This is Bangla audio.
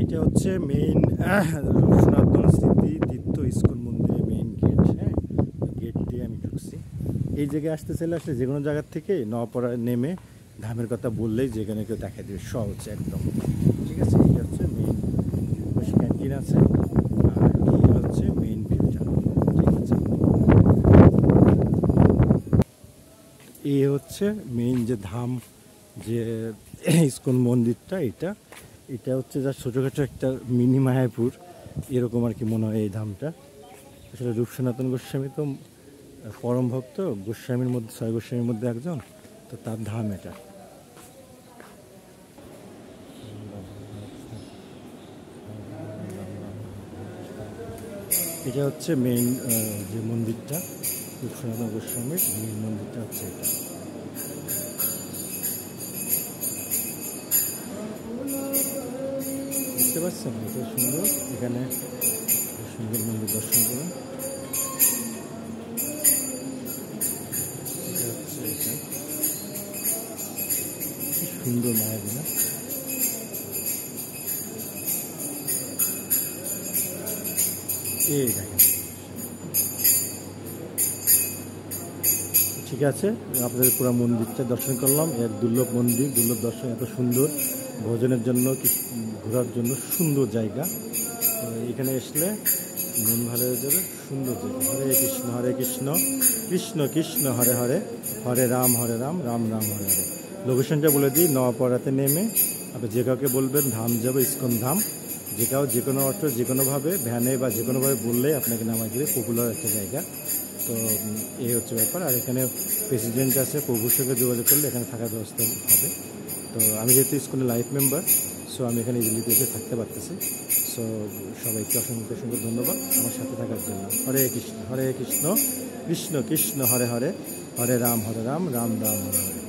এটা হচ্ছে মেইন সনাতন স্মৃতি তীর্থ ইস্কন মন্দিরের মেইন গেট। হ্যাঁ, গেট দিয়ে আমি ঢুকছি। এই জায়গায় আসতে চাইলে আসলে যে কোনো জায়গার থেকে নওয়াপাড়ায় নেমে ধামের কথা বললেই যেখানে কেউ দেখা দেবে, সহজ একদম। ঠিক আছে, এটা হচ্ছে মেইন ক্যান্টিন আছে, আর এই হচ্ছে মেইন ভিউটা। ঠিক আছে, এই হচ্ছে মেইন যে ধাম, যে ইস্কন মন্দিরটা, এটা হচ্ছে যা ছোটোখাটো একটা মিনি মায়াপুর এরকম আর কি মনে হয় এই ধামটা। আসলে রূপ সনাতন গোস্বামী তো পরম ভক্ত, গোস্বামীর মধ্যে 6 গোস্বামীর মধ্যে একজন, তো তার ধাম এটা। এটা হচ্ছে মেইন যে মন্দিরটা, রূপ সনাতন গোস্বামীর মেইন মন্দিরটা হচ্ছে এটা। বুঝতে পারছেন, এটা সুন্দর, এখানে সুন্দর মন্দির দর্শন করুন। এটা হচ্ছে এটা, কি সুন্দর মায়াবী না? এই দেখেন, ঠিক আছে, আপনাদের পুরো মন্দিরটা দর্শন করলাম। এক দুর্লভ মন্দির, দুর্লভ দর্শন, এত সুন্দর, ভোজনের জন্য কি ঘোরার জন্য সুন্দর জায়গা। তো এখানে আসলে মন ভালো হয়ে যাবে, সুন্দর জায়গা। হরে কৃষ্ণ কৃষ্ণ কৃষ্ণ হরে হরে, হরে রাম রাম রাম হরে হরে। লোকেশনটা বলে দিই, নওয়াপাড়াতে নেমে আপনি যে কাউকে বলবেন ধাম যাবো, ইস্কন ধাম, যে কোনো অটো, যে কোনোভাবে ভ্যানে বা যে কোনোভাবে বললেই আপনাকে নামাই দেবে। পপুলার একটা জায়গা। তো এই হচ্ছে ব্যাপার। আর এখানে প্রেসিডেন্ট আছে, প্রভুর সঙ্গে যোগাযোগ করলে এখানে থাকার ব্যবস্থা হবে। তো আমি যেহেতু স্কুলের লাইফ মেম্বার, সো আমি এখানে ইজিলিতে এসে থাকতে পারতেছি। সো সবাইকে অসংখ্য অসংখ্য ধন্যবাদ আমার সাথে থাকার জন্য। হরে কৃষ্ণ কৃষ্ণ কৃষ্ণ হরে হরে, হরে রাম রাম রাম হরে হরে।